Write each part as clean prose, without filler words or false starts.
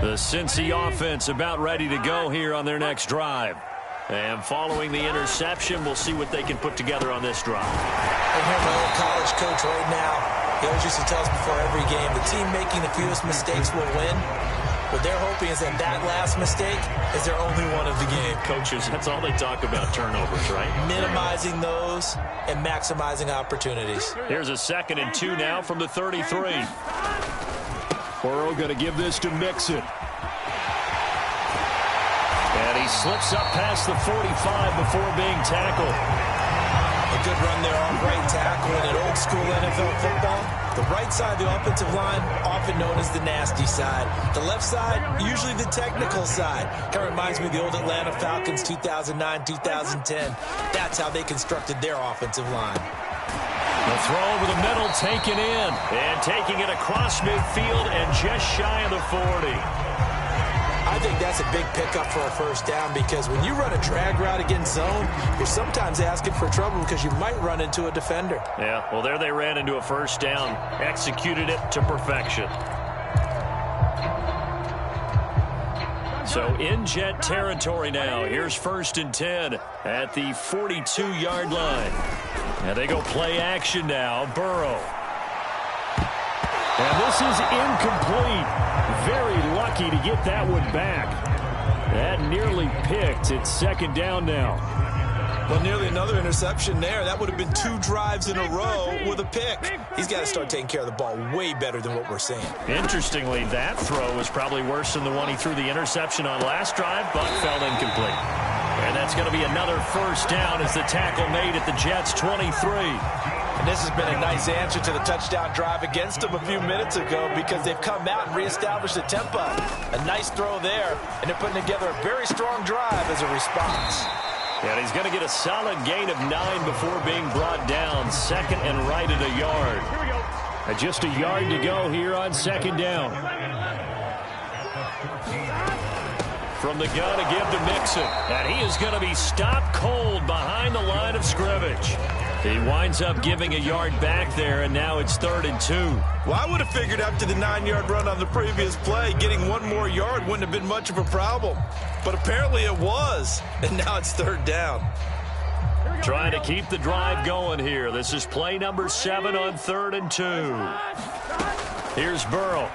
The Cincy offense about ready to go here on their next drive. And following the interception, we'll see what they can put together on this drive. I hear my old college coach right now. He always used to tell us before every game, the team making the fewest mistakes will win. What they're hoping is that last mistake is their only one of the game. Coaches, that's all they talk about, turnovers, right? Minimizing those and maximizing opportunities. Here's a 2nd and 2 now from the 33. Burrow going to give this to Mixon. And he slips up past the 45 before being tackled. A good run there on right tackle in an old-school NFL football. The right side of the offensive line, often known as the nasty side. The left side, usually the technical side. Kind of reminds me of the old Atlanta Falcons 2009, 2010. That's how they constructed their offensive line. The throw over the middle, taken in. And taking it across midfield and just shy of the 40. I think that's a big pickup for a first down because when you run a drag route against zone, you're sometimes asking for trouble because you might run into a defender. Yeah, well, there they ran into a first down. Executed it to perfection. So in Jet territory now. Here's 1st and 10 at the 42-yard line. And they go play action now. Burrow. And this is incomplete. Very lucky to get that one back. That nearly picked. It's 2nd down now. Well, nearly another interception there. That would have been 2 drives in a row with a pick. He's got to start taking care of the ball way better than what we're seeing. Interestingly, that throw was probably worse than the one he threw the interception on last drive, but fell incomplete. And that's going to be another first down as the tackle made at the Jets' 23. And this has been a nice answer to the touchdown drive against them a few minutes ago because they've come out and reestablished the tempo. A nice throw there, and they're putting together a very strong drive as a response. And he's going to get a solid gain of 9 before being brought down. 2nd and right at a yard. And just a yard to go here on 2nd down. From the gun to give to Mixon. And he is going to be stopped cold behind the line of scrimmage. He winds up giving a yard back there, and now it's 3rd and 2. Well, I would have figured after the 9-yard run on the previous play, getting 1 more yard wouldn't have been much of a problem. But apparently it was, and now it's 3rd down. Trying to keep the drive going here. This is play number 7 on 3rd and 2. Here's Burrow.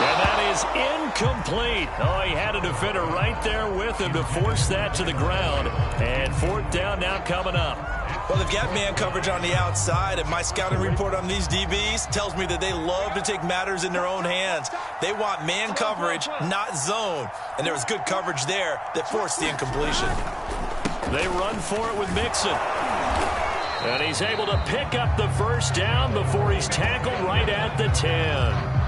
And that is incomplete. Oh, he had a defender right there with him to force that to the ground. And 4th down now coming up. Well, they've got man coverage on the outside, and my scouting report on these DBs tells me that they love to take matters in their own hands. They want man coverage, not zone. And there was good coverage there that forced the incompletion. They run for it with Mixon. And he's able to pick up the first down before he's tackled right at the 10.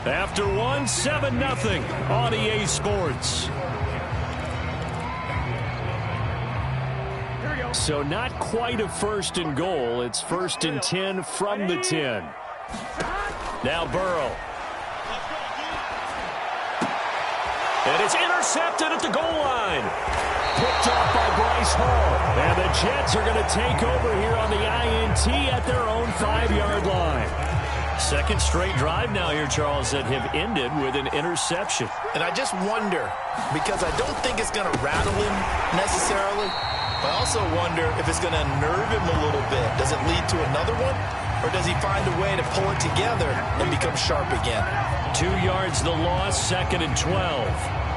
After 1, 7-0 on EA Sports. So not quite a 1st and goal. It's 1st and 10 from the 10. Now Burrow. And it's intercepted at the goal line. Picked off by Bryce Hall. And the Jets are going to take over here on the INT at their own 5-yard line. 2nd straight drive now here, Charles, that have ended with an interception. And I just wonder, because I don't think it's going to rattle him necessarily, but I also wonder if it's going to nerve him a little bit. Does it lead to another one? Or does he find a way to pull it together and become sharp again? 2 yards the loss, 2nd and 12.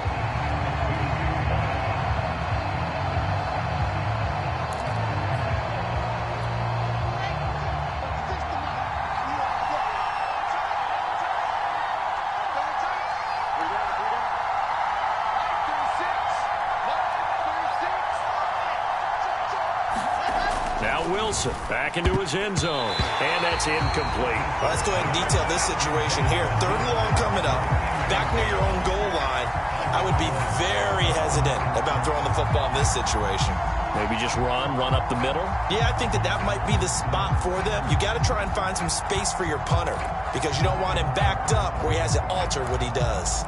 Wilson back into his end zone, and that's incomplete. Well, let's go ahead and detail this situation here. 3rd and long coming up, back near your own goal line. I would be very hesitant about throwing the football in this situation. Maybe just run up the middle? Yeah, I think that might be the spot for them. You got to try and find some space for your punter because you don't want him backed up where he has to alter what he does.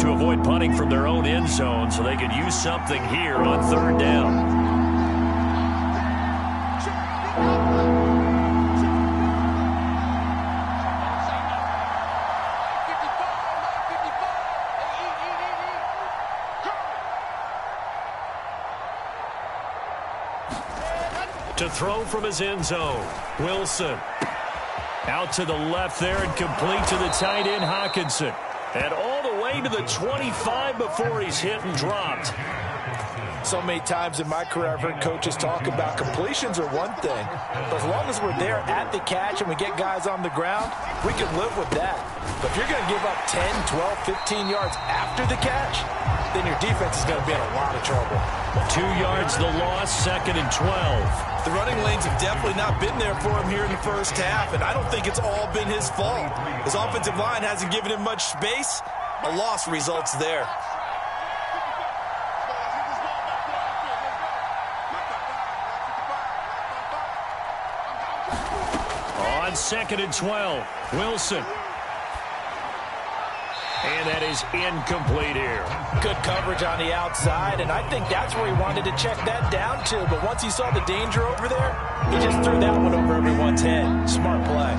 to avoid punting from their own end zone so they could use something here on third down. To throw from his end zone, Wilson. Out to the left there and complete to the tight end, Hockenson. And all the way to the 25 before he's hit and dropped. So many times in my career, I've heard coaches talk about completions are one thing. But as long as we're there at the catch and we get guys on the ground, we can live with that. But if you're going to give up 10, 12, 15 yards after the catch, then your defense is going to be in a lot of trouble. 2 yards the loss, 2nd and 12. The running lanes have definitely not been there for him here in the first half, and I don't think it's all been his fault. His offensive line hasn't given him much space. A loss results there. On 2nd and 12, Wilson. And that is incomplete here. Good coverage on the outside, and I think that's where he wanted to check that down to. But once he saw the danger over there, he just threw that one over everyone's head. Smart play.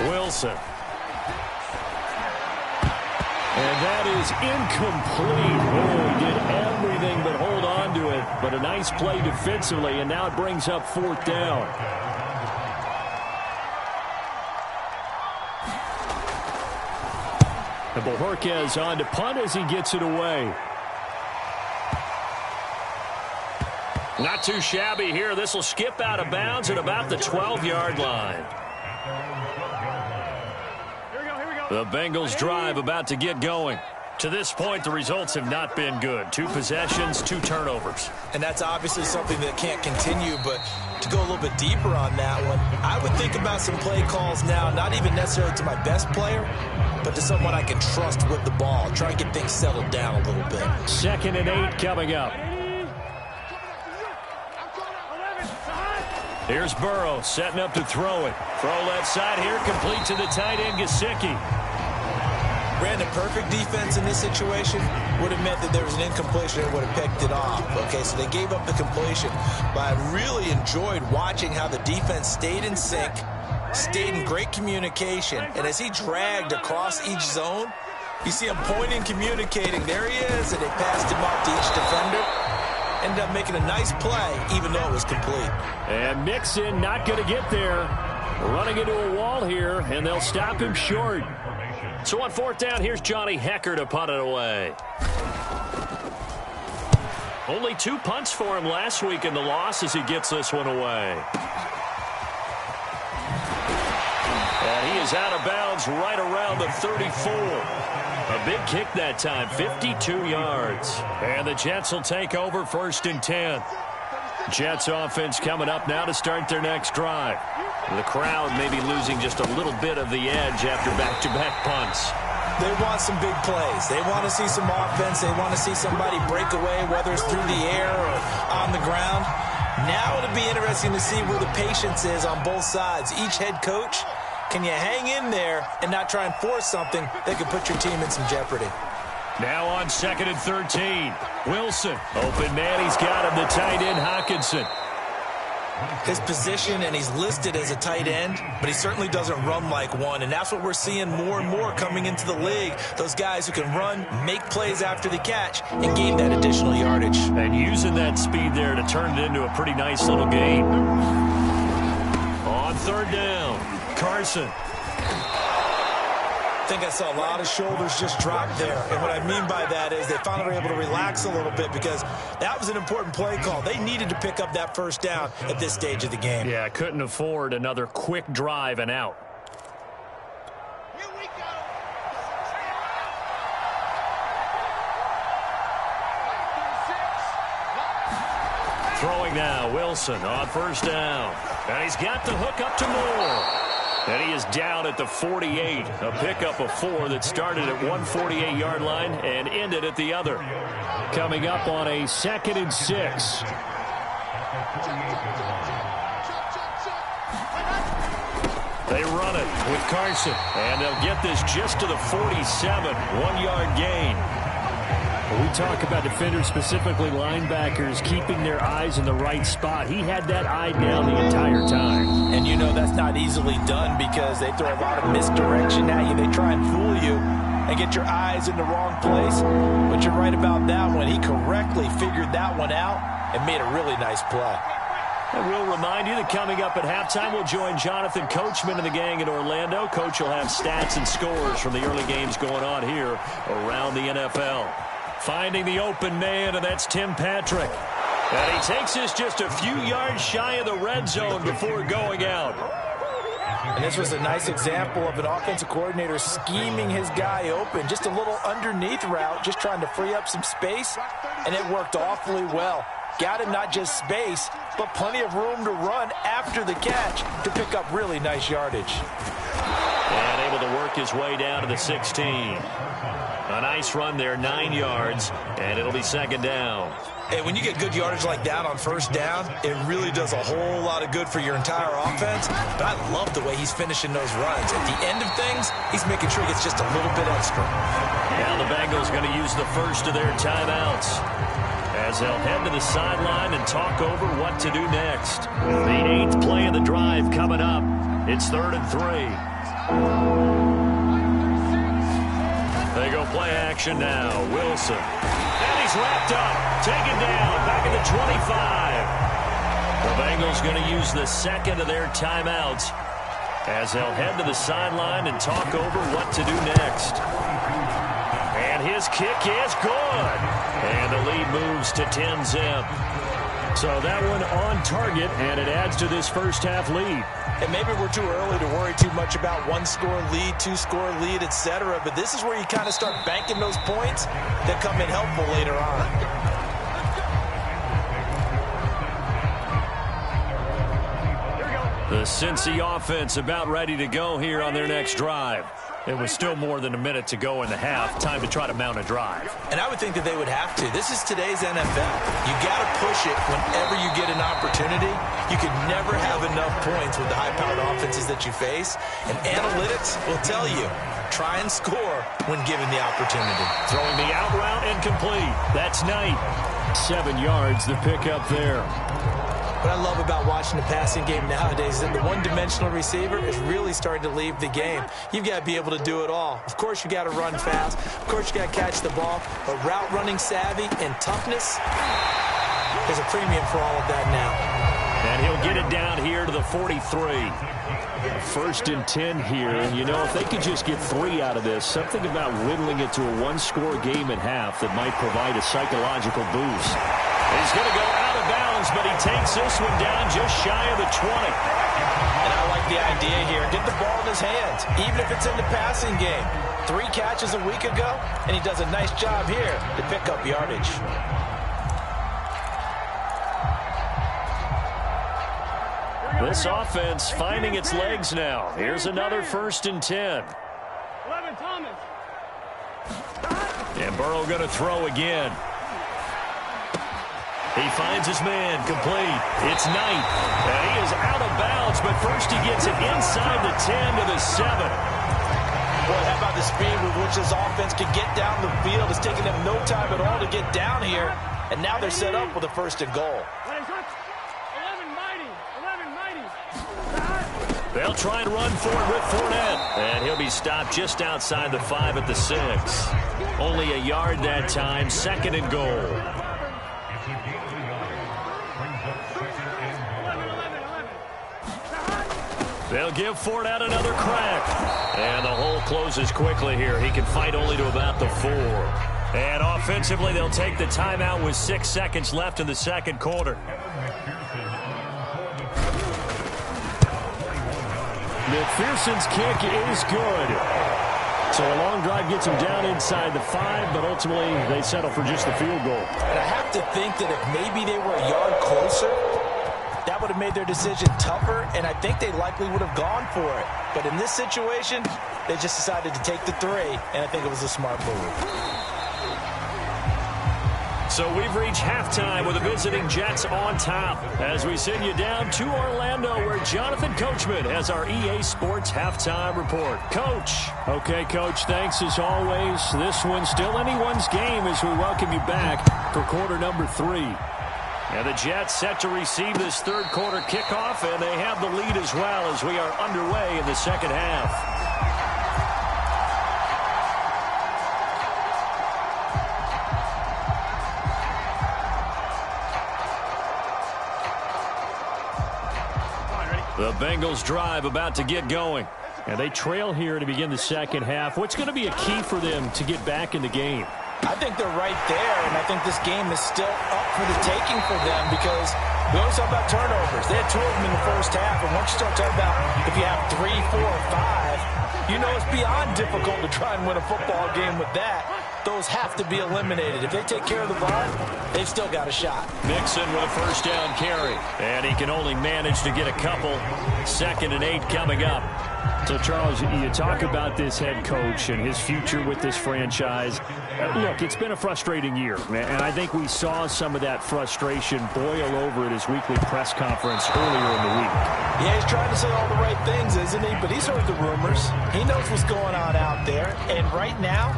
Wilson. And that is incomplete. Oh, he did everything but hold on to it. But a nice play defensively, and now it brings up 4th down. And Bojorquez on to punt as he gets it away. Not too shabby here. This will skip out of bounds at about the 12-yard line. The Bengals drive about to get going. To this point, the results have not been good. 2 possessions, 2 turnovers. And that's obviously something that can't continue, but to go a little bit deeper on that one, I would think about some play calls now, not even necessarily to my best player, but to someone I can trust with the ball. Try and get things settled down a little bit. 2nd and 8 coming up. Here's Burrow setting up to throw it. Throw left side here, complete to the tight end, Gesicki. Brandon, perfect defense in this situation would have meant that there was an incompletion and would have picked it off. Okay, so they gave up the completion. But I really enjoyed watching how the defense stayed in sync, stayed in great communication. And as he dragged across each zone, you see him pointing, communicating. There he is, and they passed him off to each defender. Ended up making a nice play, even though it was complete. And Mixon not going to get there. Running into a wall here, and they'll stop him short. So on 4th down, here's Johnny Hekker to punt it away. Only 2 punts for him last week in the loss as he gets this one away. And he is out of bounds right around the 34. A big kick that time, 52 yards. And the Jets will take over 1st and 10. Jets offense coming up now to start their next drive. The crowd may be losing just a little bit of the edge after back-to-back punts. They want some big plays. They want to see some offense. They want to see somebody break away, whether it's through the air or on the ground. Now it'll be interesting to see where the patience is on both sides. Each head coach, can you hang in there and not try and force something that could put your team in some jeopardy? Now on 2nd and 13. Wilson. Open man, he's got him, the tight end, Hockenson. His position, and he's listed as a tight end, but he certainly doesn't run like one, and that's what we're seeing more and more coming into the league. Those guys who can run, make plays after the catch, and gain that additional yardage. And using that speed there to turn it into a pretty nice little gain. On 3rd down, Carson. I think I saw a lot of shoulders just drop there. And what I mean by that is they finally were able to relax a little bit because that was an important play call. They needed to pick up that 1st down at this stage of the game. Yeah, couldn't afford another quick drive and out. Here we go. Throwing now, Wilson on 1st down. And he's got the hook up to Moore. And he is down at the 48. A pickup of 4 that started at 148-yard line and ended at the other. Coming up on a 2nd and 6. They run it with Carson. And they'll get this just to the 47. 1-yard gain. We talk about defenders, specifically linebackers, keeping their eyes in the right spot. He had that eye down the entire time. And you know that's not easily done because they throw a lot of misdirection at you. They try and fool you and get your eyes in the wrong place. But you're right about that one. He correctly figured that one out and made a really nice play. And we'll remind you that coming up at halftime, we'll join Jonathan Coachman and the gang in Orlando. Coach will have stats and scores from the early games going on here around the NFL. Finding the open man, and that's Tim Patrick. And he takes this just a few yards shy of the red zone before going out. And this was a nice example of an offensive coordinator scheming his guy open. Just a little underneath route, just trying to free up some space, and it worked awfully well. Got him not just space, but plenty of room to run after the catch to pick up really nice yardage. And able to work his way down to the 16. A nice run there, 9 yards, and it'll be 2nd down. And when you get good yardage like that on 1st down, it really does a whole lot of good for your entire offense. But I love the way he's finishing those runs. At the end of things, he's making sure he gets just a little bit extra. Now the Bengals going to use the first of their timeouts as they'll head to the sideline and talk over what to do next. The 8th play of the drive coming up. It's 3rd and 3. They go play action now. Wilson. And he's wrapped up. Taken down. Back at the 25. The Bengals going to use the 2nd of their timeouts as they'll head to the sideline and talk over what to do next. And his kick is good. And the lead moves to 10-zip. So that one on target, and it adds to this first half lead. And maybe we're too early to worry too much about 1-score lead, 2-score lead, etc. But this is where you kind of start banking those points that come in helpful later on. The Cincy offense about ready to go here on their next drive. It was still more than a minute to go in the half. Time to try to mount a drive. And I would think that they would have to. This is today's NFL. You got to push it whenever you get an opportunity. You can never have enough points with the high-powered offenses that you face. And analytics will tell you, try and score when given the opportunity. Throwing the out route and complete. That's Knight. 7 yards, the pickup there. What I love about watching the passing game nowadays is that the one-dimensional receiver is really starting to leave the game. You've got to be able to do it all. Of course, you got to run fast. Of course, you got to catch the ball. But route running savvy and toughness, there's a premium for all of that now. And he'll get it down here to the 43. 1st and 10 here. And, you know, if they could just get 3 out of this, something about whittling it to a 1-score game at half that might provide a psychological boost. He's going to go out of bounds, but he takes this one down just shy of the 20. And I like the idea here. Get the ball in his hands, even if it's in the passing game. 3 catches a week ago, and he does a nice job here to pick up yardage. This offense finding its legs now. Here's another 1st and 10. 11, Thomas. And Burrow going to throw again. He finds his man, complete. It's Knight. And he is out of bounds, but first he gets it inside the 10 to the 7. Boy, how about the speed with which this offense can get down the field? It's taking them no time at all to get down here. And now they're set up with a 1st and goal. 11, mighty. They'll try and run for it with Fournette. And he'll be stopped just outside the 5 at the 6. Only a yard that time, 2nd and goal. They'll give Fournette another crack. And the hole closes quickly here. He can fight only to about the 4. And offensively, they'll take the timeout with 6 seconds left in the 2nd quarter. McPherson's kick is good. So a long drive gets him down inside the 5, but ultimately they settle for just the field goal. And I have to think that if maybe they were a yard closer, that would have made their decision tougher, and I think they likely would have gone for it. But in this situation, they just decided to take the 3, and I think it was a smart move. So we've reached halftime with the visiting Jets on top as we send you down to Orlando where Jonathan Coachman has our EA Sports halftime report. Coach. Okay, Coach, thanks as always. This one's still anyone's game as we welcome you back for quarter number 3. And the Jets set to receive this third quarter kickoff, and they have the lead as well as we are underway in the second half. The Bengals drive about to get going. And they trail here to begin the second half. What's going to be a key for them to get back in the game? I think they're right there, and I think this game is still up for the taking for them because we always talk about turnovers. They had 2 of them in the first half, and once you start talking about if you have 3, 4, or 5, you know it's beyond difficult to try and win a football game with that. Those have to be eliminated. If they take care of the ball, they've still got a shot. Mixon with a first down carry, and he can only manage to get a couple. 2nd and 8 coming up. So, Charles, you talk about this head coach and his future with this franchise. Look, it's been a frustrating year, and I think we saw some of that frustration boil over at his weekly press conference earlier in the week. Yeah, he's trying to say all the right things, isn't he? But he's heard the rumors. He knows what's going on out there, and right now,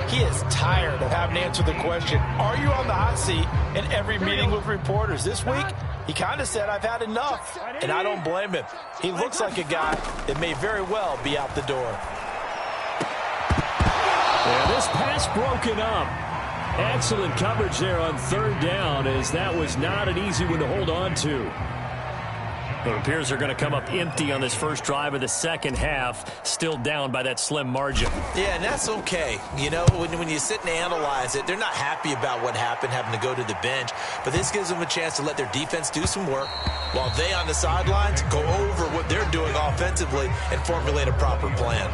he is tired of having to answer the question, are you on the hot seat in every meeting with reporters? This week, he kind of said, I've had enough, and I don't blame him. He looks like a guy that may very well be out the door. And this pass broken up. Excellent coverage there on 3rd down, as that was not an easy one to hold on to. It appears they're going to come up empty on this first drive of the second half, still down by that slim margin. Yeah, and that's okay. You know, when you sit and analyze it, they're not happy about what happened, having to go to the bench. But this gives them a chance to let their defense do some work while they on the sidelines go over what they're doing offensively and formulate a proper plan.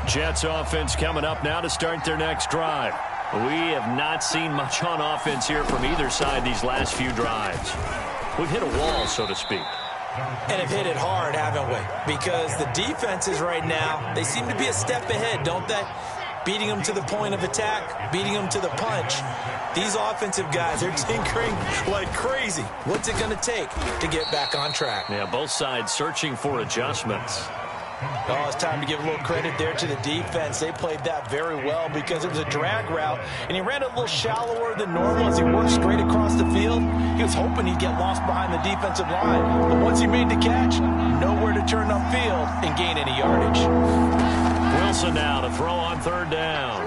Jets offense coming up now to start their next drive. We have not seen much on offense here from either side these last few drives. We've hit a wall, so to speak. And have hit it hard, haven't we? Because the defenses right now, they seem to be a step ahead, don't they? Beating them to the point of attack, beating them to the punch. These offensive guys are tinkering like crazy. What's it going to take to get back on track? Yeah, both sides searching for adjustments. Oh, it's time to give a little credit there to the defense. They played that very well because it was a drag route, and he ran it a little shallower than normal as he worked straight across the field. He was hoping he'd get lost behind the defensive line, but once he made the catch, nowhere to turn upfield and gain any yardage. Wilson now to throw on 3rd down.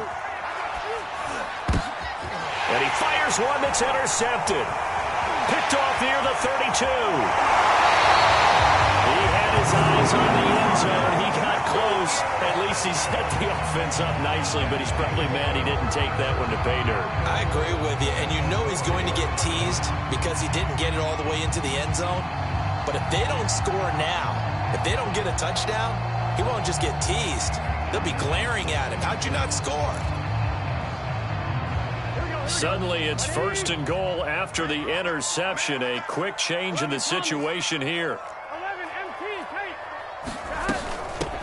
And he fires one that's intercepted. Picked off near the 32. He had his eyes on the end zone. He got close. At least he set the offense up nicely, but he's probably mad he didn't take that one to pay dirt. I agree with you, and you know he's going to get teased because he didn't get it all the way into the end zone. But if they don't score now, if they don't get a touchdown, he won't just get teased. They'll be glaring at him. How'd you not score? Suddenly it's 1st and goal after the interception. A quick change in the situation here.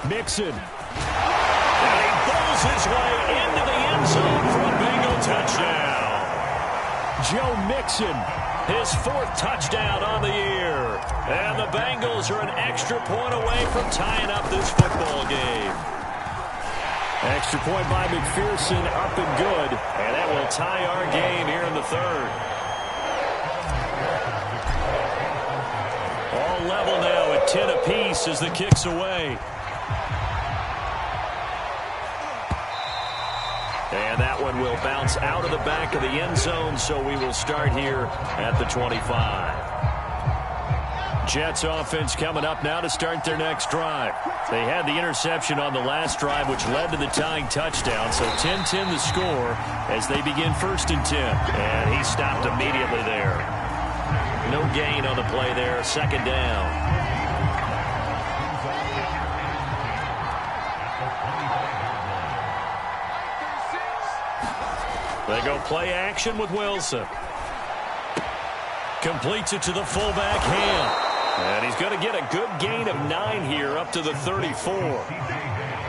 Mixon. And he bowls his way into the end zone for a Bengal touchdown. Joe Mixon, his 4th touchdown on the year. And the Bengals are an extra point away from tying up this football game. Extra point by McPherson, up and good. And that will tie our game here in the 3rd. All level now at 10 apiece as the kick's away. And that one will bounce out of the back of the end zone, so we will start here at the 25. Jets offense coming up now to start their next drive. They had the interception on the last drive, which led to the tying touchdown, so 10-10 the score as they begin 1st and 10. And he stopped immediately there. No gain on the play there, 2nd down. They go play action with Wilson. Completes it to the fullback, Ham. And he's going to get a good gain of 9 here up to the 34.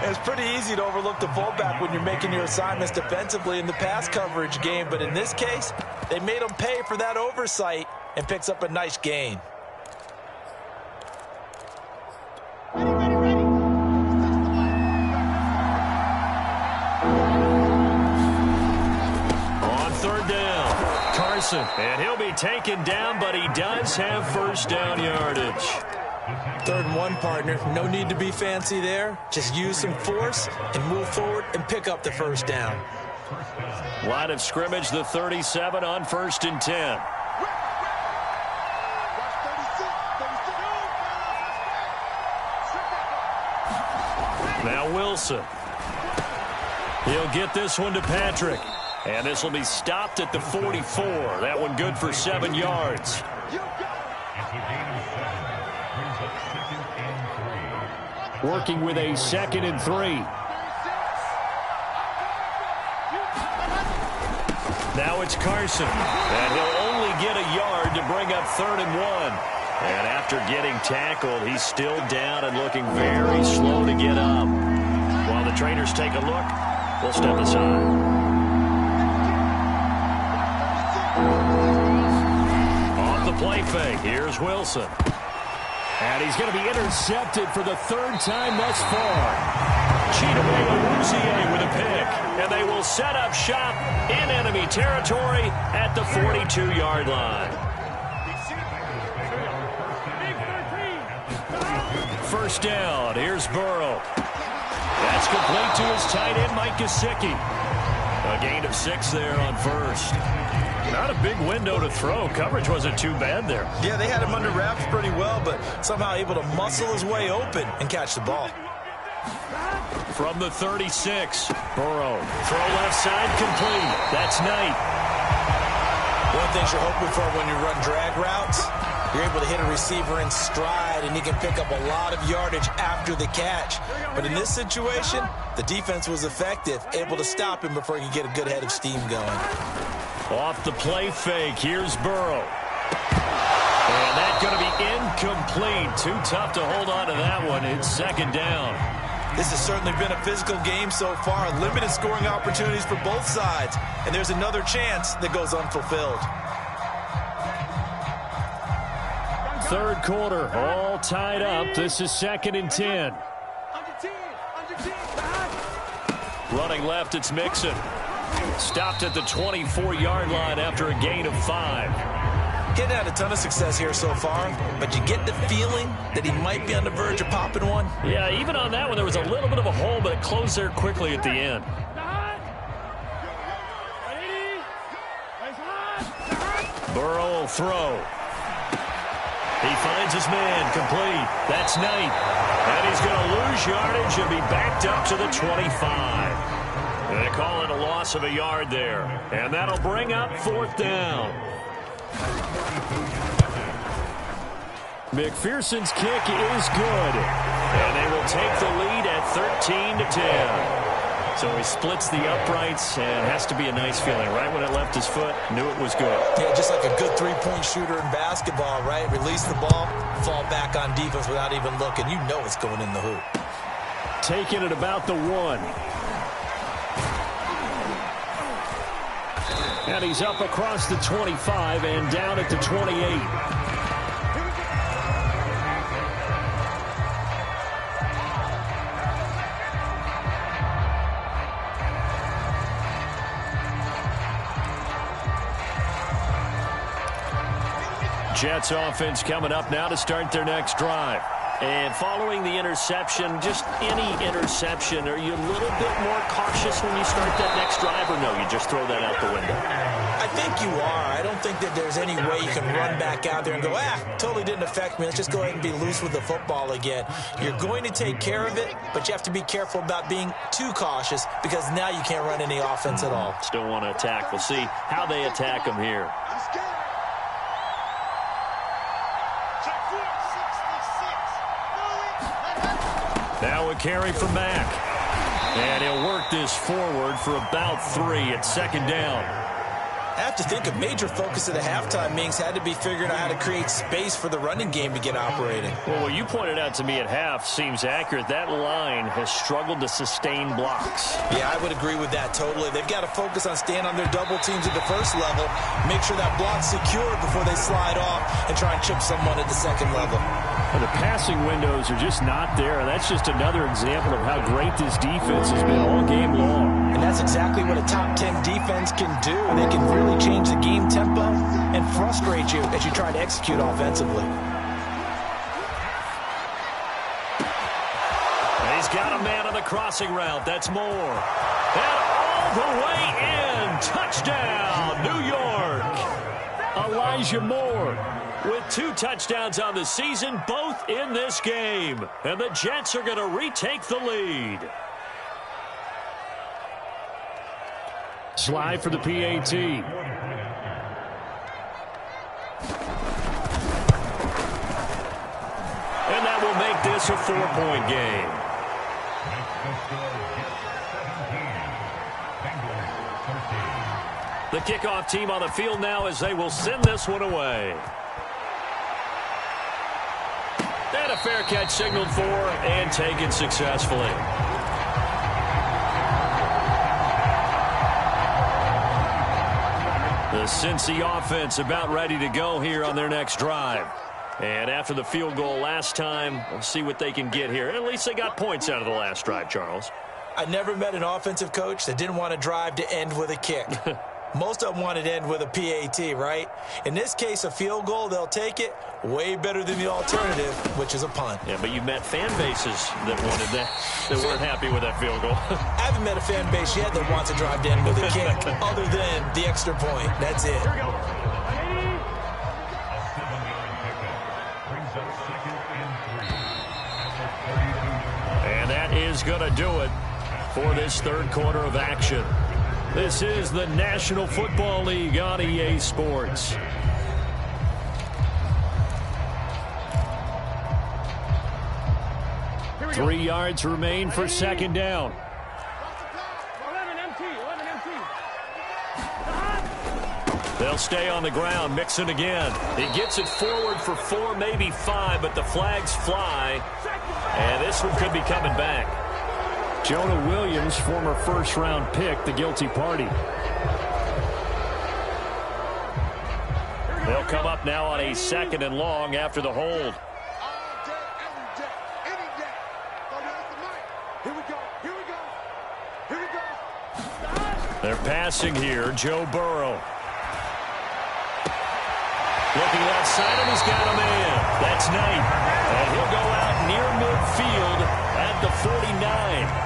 It's pretty easy to overlook the fullback when you're making your assignments defensively in the pass coverage game. But in this case, they made him pay for that oversight and picks up a nice gain. On third down, Carson. And he'll be taken down, but he does have first down yardage. 3rd and 1, partner. No need to be fancy there. Just use some force and move forward and pick up the first down. Line of scrimmage, the 37 on 1st and 10. Now Wilson. He'll get this one to Patrick. And this will be stopped at the 44. That one good for 7 yards. Working with a 2nd and 3. Now it's Carson. And he'll only get a yard to bring up 3rd and 1. And after getting tackled, he's still down and looking very slow to get up. While the trainers take a look, we'll step aside. Off the play fake, here's Wilson. And he's going to be intercepted for the 3rd time thus far. Chidobe with a pick. And they will set up shop in enemy territory at the 42-yard line. First down, here's Burrow. That's complete to his tight end, Mike Gesicki. A gain of 6 there on first. Not a big window to throw. Coverage wasn't too bad there. Yeah, they had him under wraps pretty well, but somehow able to muscle his way open and catch the ball. From the 36, Burrow. Throw left side complete. That's Knight. One thing you're hoping for when you run drag routes, you're able to hit a receiver in stride, and he can pick up a lot of yardage after the catch. But in this situation, the defense was effective, able to stop him before he could get a good head of steam going. Off the play fake, here's Burrow. And that's going to be incomplete. Too tough to hold on to that one. It's 2nd down. This has certainly been a physical game so far. Limited scoring opportunities for both sides. And there's another chance that goes unfulfilled. 3rd quarter, all tied up. This is 2nd and 10. Running left, it's Mixon. Stopped at the 24-yard line after a gain of 5. Getting had a ton of success here so far, but you get the feeling that he might be on the verge of popping one. Yeah, even on that one, there was a little bit of a hole, but it closed there quickly at the end. Burrow will throw. He finds his man, complete. That's Knight. And he's going to lose yardage and be backed up to the 25. They call it a loss of a yard there. And that'll bring up 4th down. McPherson's kick is good. And they will take the lead at 13-10. So he splits the uprights, and has to be a nice feeling. Right when it left his foot, knew it was good. Yeah, just like a good three-point shooter in basketball, right? Release the ball, fall back on defense without even looking. You know it's going in the hoop. Taking it about the 1. And he's up across the 25 and down at the 28. Jets offense coming up now to start their next drive. And following the interception, just any interception, are you a little bit more cautious when you start that next drive, or no, you just throw that out the window? I think you are. I don't think that there's any way you can run back out there and go, totally didn't affect me. Let's just go ahead and be loose with the football again. You're going to take care of it, but you have to be careful about being too cautious, because now you can't run any offense at all. Still want to attack. We'll see how they attack them here. Now a carry from Mack. And he'll work this forward for about 3 at second down. I have to think a major focus of the halftime meetings had to be figuring out how to create space for the running game to get operating. Well, what you pointed out to me at half seems accurate. That line has struggled to sustain blocks. Yeah, I would agree with that totally. They've got to focus on staying on their double teams at the first level, make sure that block's secured before they slide off and try and chip someone at the second level. Well, the passing windows are just not there. That's just another example of how great this defense has been all game long. And that's exactly what a top 10 defense can do. They can really change the game tempo and frustrate you as you try to execute offensively. He's got a man on the crossing route. That's Moore. And all the way in. Touchdown, New York. Elijah Moore with 2 touchdowns on the season, both in this game. And the Jets are going to retake the lead. Slide for the PAT. And that will make this a 4-point game. The kickoff team on the field now as they will send this one away. And a fair catch signaled for and taken successfully. The Cincy offense about ready to go here on their next drive. And after the field goal last time, we'll see what they can get here. At least they got points out of the last drive, Charles. I never met an offensive coach that didn't want to drive to end with a kick. Most of them wanted to end with a PAT, right? In this case, a field goal, they'll take it. Way better than the alternative, which is a punt. Yeah, but you've met fan bases that wanted that, that weren't happy with that field goal. I haven't met a fan base yet that wants to drive to end with a kick, other than the extra point. That's it. Here we go. And that is going to do it for this third quarter of action. This is the National Football League on EA Sports. Three yards remain for second down. 11 MT. They'll stay on the ground. Mixon again. He gets it forward for 4, maybe 5, but the flags fly. And this one could be coming back. Jonah Williams, former first-round pick, the guilty party. They'll come up now on a 2nd and long after the hold. They're passing here. Joe Burrow. Looking left side, and he's got a man. That's Knight. And he'll go out near midfield at the 49.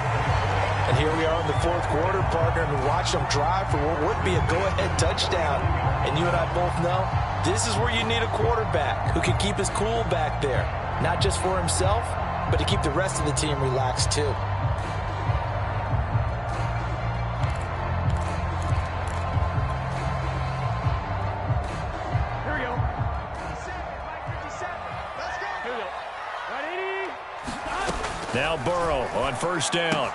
And here we are in the fourth quarter, partner, and watch them drive for what would be a go-ahead touchdown. And you and I both know this is where you need a quarterback who can keep his cool back there. Not just for himself, but to keep the rest of the team relaxed too. Here we go. 57. Let's go. Here we go. 180. Now Burrow on first down.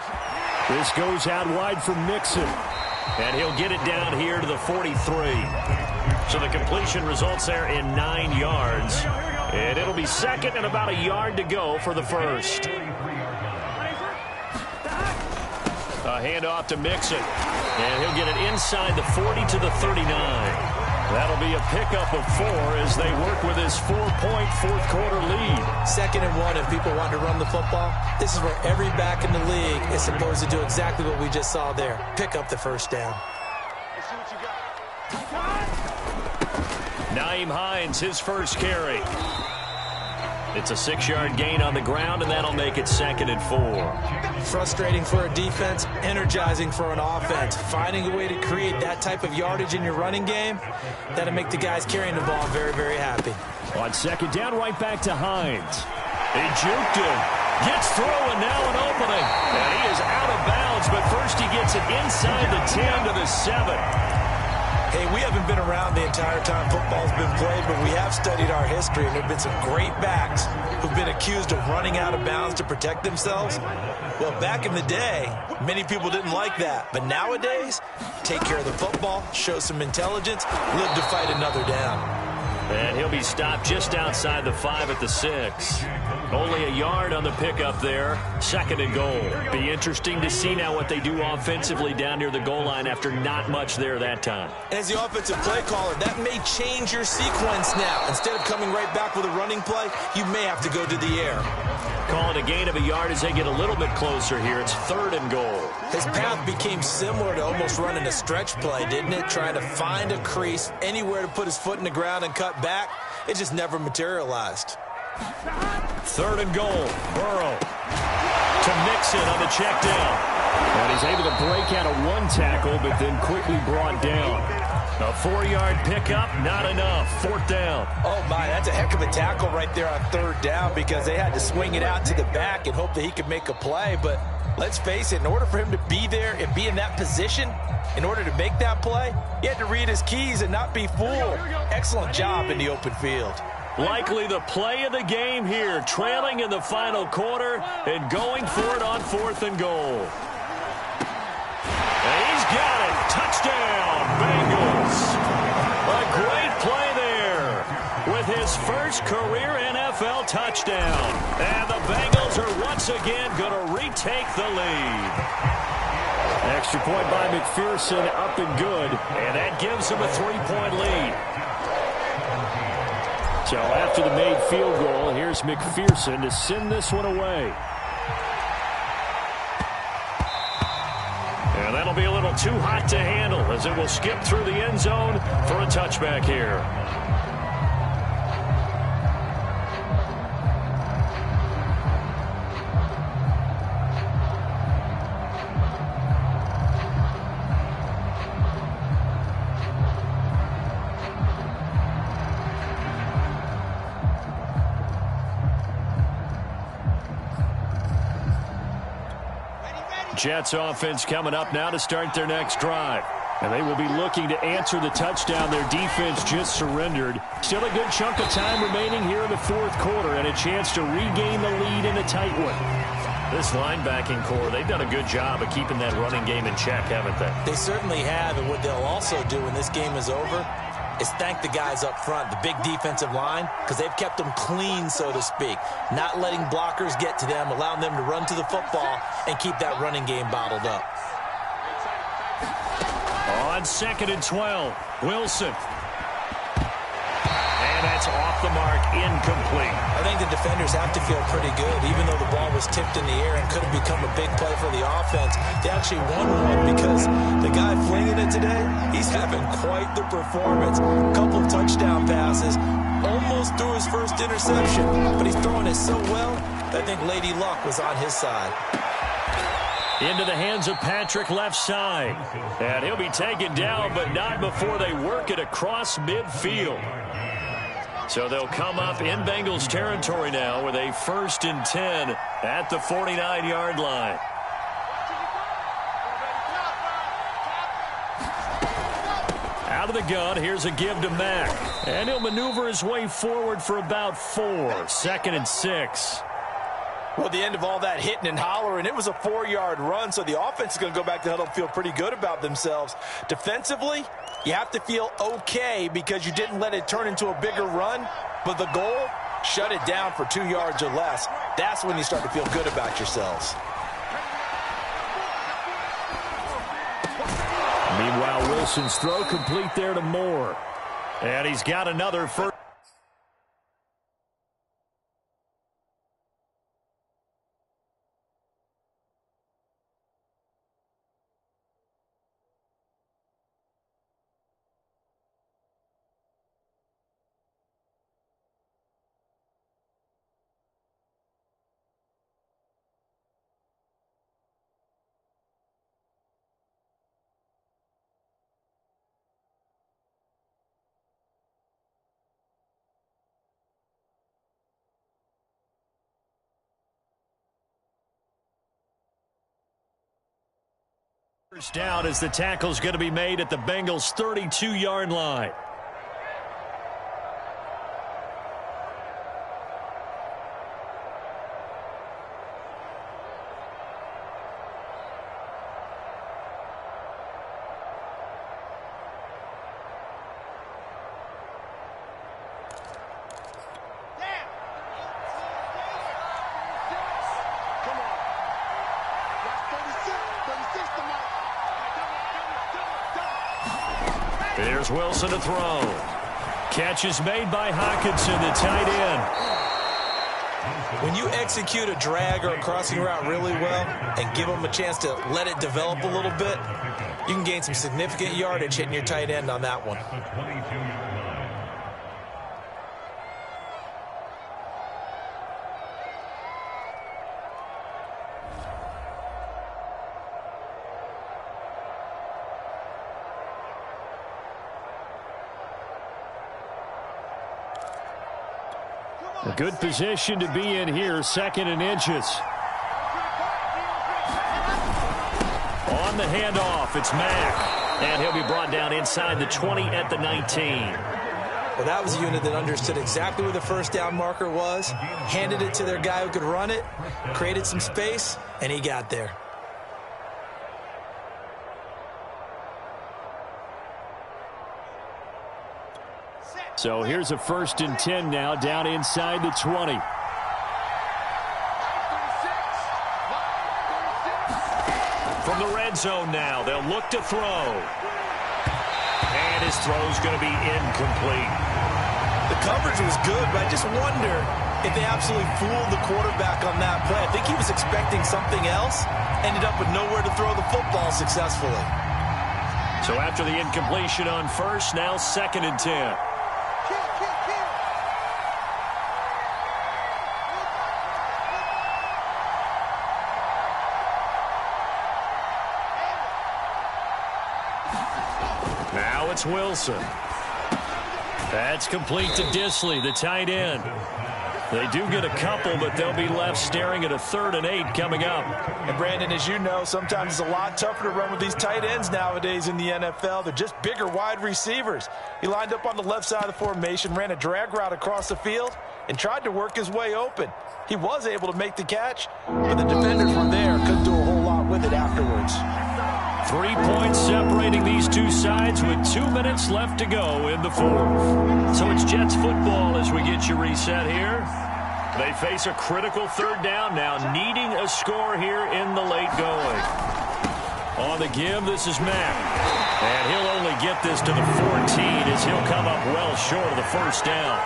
This goes out wide for Mixon. And he'll get it down here to the 43. So the completion results there in 9 yards. And it'll be second and about a yard to go for the first. A handoff to Mixon. And he'll get it inside the 40 to the 39. That'll be a pickup of 4 as they work with his 4-point fourth quarter lead. 2nd and 1 if people want to run the football. This is where every back in the league is supposed to do exactly what we just saw there. Pick up the first down. Let's see what you got. Nyheim Hines, his first carry. It's a 6-yard gain on the ground, and that'll make it 2nd and 4. Frustrating for a defense, energizing for an offense. Finding a way to create that type of yardage in your running game, that'll make the guys carrying the ball very, very happy. On second down, right back to Hines. He juked him. Gets through, and now an opening. And he is out of bounds, but first he gets it inside the 10 to the 7. Hey, we haven't been around the entire time football's been played, but we have studied our history, and there have been some great backs who've been accused of running out of bounds to protect themselves. Well, back in the day, many people didn't like that. But nowadays, take care of the football, show some intelligence, live to fight another down. And he'll be stopped just outside the 5 at the 6. Only a yard on the pickup there. 2nd and goal. Be interesting to see now what they do offensively down near the goal line after not much there that time. As the offensive play caller, that may change your sequence now. Instead of coming right back with a running play, you may have to go to the air. Call it a gain of a yard as they get a little bit closer here. It's 3rd and goal. His path became similar to almost running a stretch play, didn't it? Trying to find a crease, anywhere to put his foot in the ground and cut back. It just never materialized. 3rd and goal. Burrow to Mixon on the check down. And he's able to break out of one tackle, but then quickly brought down. A 4-yard pickup, not enough. 4th down. Oh, my, that's a heck of a tackle right there on 3rd down because they had to swing it out to the back and hope that he could make a play. But let's face it, in order for him to be there and be in that position, in order to make that play, he had to read his keys and not be fooled. Excellent job in the open field. Likely the play of the game here, trailing in the final quarter and going for it on 4th and goal. And he's got it. Touchdown, Bengals. A great play there with his first career NFL touchdown. And the Bengals are once again going to retake the lead. Extra point by McPherson, up and good. And that gives them a 3-point lead. So after the made field goal, here's McPherson to send this one away. And that'll be a little too hot to handle as it will skip through the end zone for a touchback here. Jets offense coming up now to start their next drive. And they will be looking to answer the touchdown their defense just surrendered. Still a good chunk of time remaining here in the 4th quarter and a chance to regain the lead in a tight one. This linebacking core, they've done a good job of keeping that running game in check, haven't they? They certainly have, and what they'll also do when this game is over is thank the guys up front, the big defensive line, because they've kept them clean, so to speak. Not letting blockers get to them, allowing them to run to the football and keep that running game bottled up. On 2nd and 12, Wilson. And that's off the mark, incomplete. I think the defenders have to feel pretty good. Even though the ball was tipped in the air and could have become a big play for the offense, they actually won one because the guy flinging it today, he's having quite the performance. A couple of touchdown passes, almost threw his first interception, but he's throwing it so well, I think Lady Luck was on his side. Into the hands of Patrick left side. And he'll be taken down, but not before they work it across midfield. So they'll come up in Bengals territory now with a 1st and 10 at the 49-yard line. Out of the gun, here's a give to Mack. And he'll maneuver his way forward for about 4. 2nd and 6. Well, the end of all that hitting and hollering, it was a 4-yard run, so the offense is going to go back to huddle and feel pretty good about themselves. Defensively, you have to feel okay because you didn't let it turn into a bigger run, but the goal, shut it down for 2 yards or less. That's when you start to feel good about yourselves. Meanwhile, Wilson's throw complete there to Moore. And he's got another first. First down as the tackle's going to be made at the Bengals' 32-yard line. There's Wilson to throw. Catch is made by Hockenson, the tight end. When you execute a drag or a crossing route really well and give them a chance to let it develop a little bit, you can gain some significant yardage hitting your tight end on that one. A good position to be in here, 2nd and inches. On the handoff, it's Mack. And he'll be brought down inside the 20 at the 19. Well, that was a unit that understood exactly where the first down marker was, handed it to their guy who could run it, created some space, and he got there. So here's a 1st and 10 now, down inside the 20. From the red zone now, they'll look to throw. And his throw's going to be incomplete. The coverage was good, but I just wonder if they absolutely fooled the quarterback on that play. I think he was expecting something else, ended up with nowhere to throw the football successfully. So after the incompletion on 1st, now 2nd and 10. Now it's Wilson. That's complete to Dissly, the tight end. They do get a couple, but they'll be left staring at a 3rd and 8 coming up. And Brandon, as you know, sometimes it's a lot tougher to run with these tight ends nowadays in the NFL. They're just bigger wide receivers. He lined up on the left side of the formation, ran a drag route across the field, and tried to work his way open. He was able to make the catch, but the defenders were there, couldn't do a whole lot with it afterwards. 3 points separating these two sides with 2 minutes left to go in the 4th. So it's Jets football as we get you reset here. They face a critical 3rd down now, needing a score here in the late going. On the give, this is Mack. And he'll only get this to the 14 as he'll come up well short of the 1st down.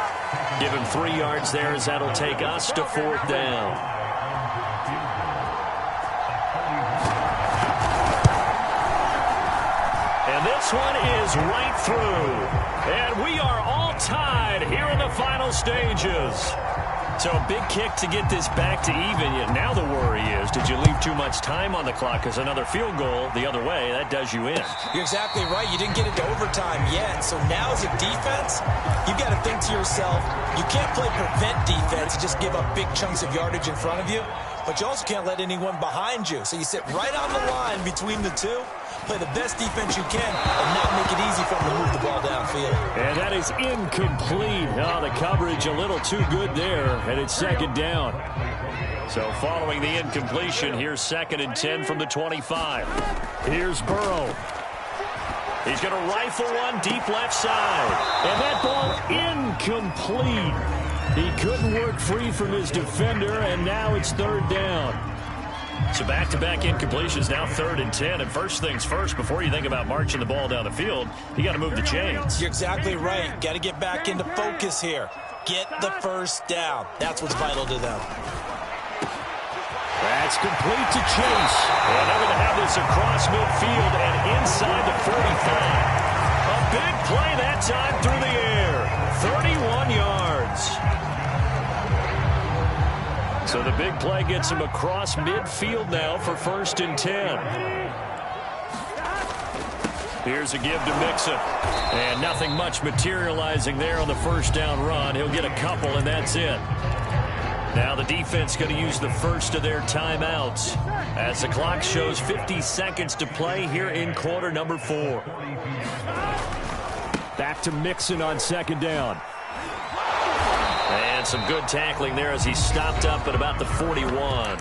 Give him 3 yards there as that'll take us to 4th down. This one is right through. And we are all tied here in the final stages. So a big kick to get this back to even. Yet now the worry is, did you leave too much time on the clock? Because another field goal the other way, that does you in. You're exactly right. You didn't get it to overtime yet. So now as a defense, you've got to think to yourself, you can't play prevent defense and just give up big chunks of yardage in front of you. But you also can't let anyone behind you. So you sit right on the line between the two, play the best defense you can, and not make it easy for them to move the ball downfield. And that is incomplete. Oh, the coverage a little too good there, and it's 2nd down. So following the incompletion, here's 2nd and 10 from the 25. Here's Burrow. He's going to rifle one deep left side. And that ball incomplete. He couldn't work free from his defender, and now it's 3rd down. So back-to-back incompletions, now 3rd and 10. And first things first, before you think about marching the ball down the field, you got to move the chains. You're exactly right. Got to get back into focus here. Get the 1st down. That's what's vital to them. That's complete to Chase. And they're going to have this across midfield and inside the 45. A big play that time through the air. 31 yards. So the big play gets him across midfield now for 1st and 10. Here's a give to Mixon. And nothing much materializing there on the 1st down run. He'll get a couple, and that's it. Now the defense going to use the first of their timeouts. As the clock shows 50 seconds to play here in quarter number 4. Back to Mixon on second down. And some good tackling there as he stopped up at about the 41.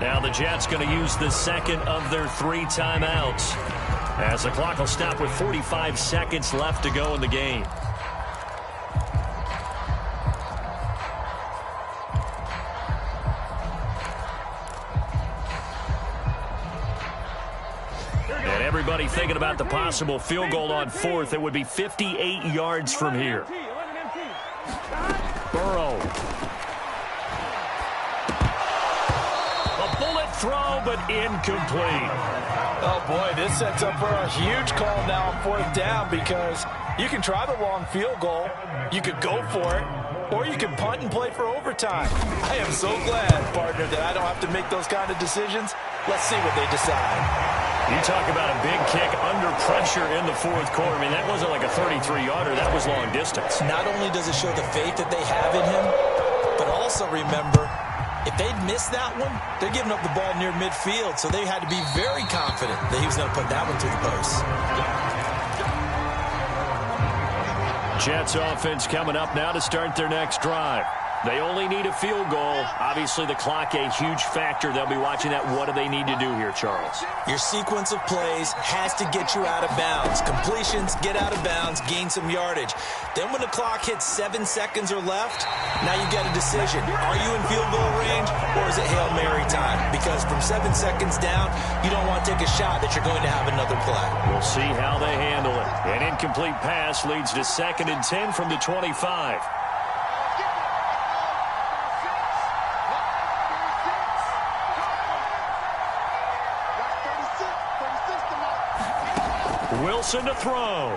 Now the Jets going to use the second of their 3 timeouts, as the clock will stop with 45 seconds left to go in the game. And everybody thinking about the possible field goal on 4th. It would be 58 yards from here. Burrow. A bullet throw, but incomplete. Oh, boy, this sets up for a huge call now on 4th down, because you can try the long field goal, you could go for it, or you can punt and play for overtime. I am so glad, partner, that I don't have to make those kind of decisions. Let's see what they decide. You talk about a big kick under pressure in the 4th quarter. I mean, that wasn't like a 33-yarder. That was long distance. Not only does it show the faith that they have in him, but also remember, if they'd missed that one, they're giving up the ball near midfield, so they had to be very confident that he was going to put that one to the post. Jets offense coming up now to start their next drive. They only need a field goal. Obviously, the clock a huge factor. They'll be watching that. What do they need to do here, Charles? Your sequence of plays has to get you out of bounds. Completions, get out of bounds, gain some yardage. Then when the clock hits 7 seconds or left, now you get a decision. Are you in field goal range, or is it Hail Mary time? Because from 7 seconds down, you don't want to take a shot that you're going to have another play. We'll see how they handle it. An incomplete pass leads to 2nd and 10 from the 25. Wilson to throw.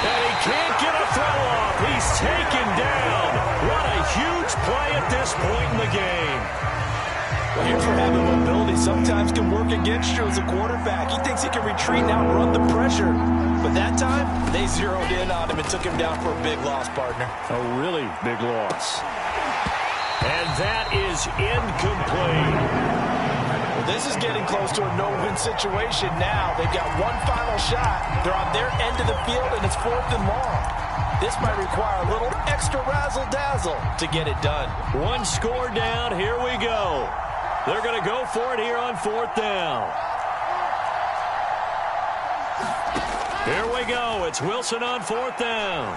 And he can't get a throw off. He's taken down. What a huge play at this point in the game. Well, here's where having mobility sometimes can work against you as a quarterback. He thinks he can retreat and outrun the pressure. But that time, they zeroed in on him and took him down for a big loss, partner. A really big loss. And that is incomplete. This is getting close to a no-win situation now. They've got one final shot. They're on their end of the field, and it's 4th and long. This might require a little extra razzle-dazzle to get it done. One score down. Here we go. They're going to go for it here on 4th down. Here we go. It's Wilson on 4th down.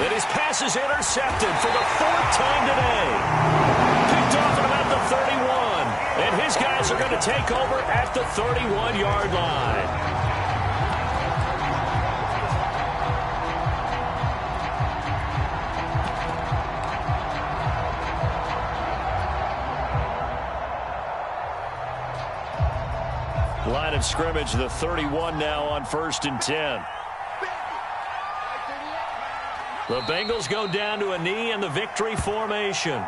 And his pass is intercepted for the 4th time today. Picked off at about the 31. And his guys are going to take over at the 31-yard line. Line of scrimmage, the 31 now on 1st and 10. The Bengals go down to a knee in the victory formation.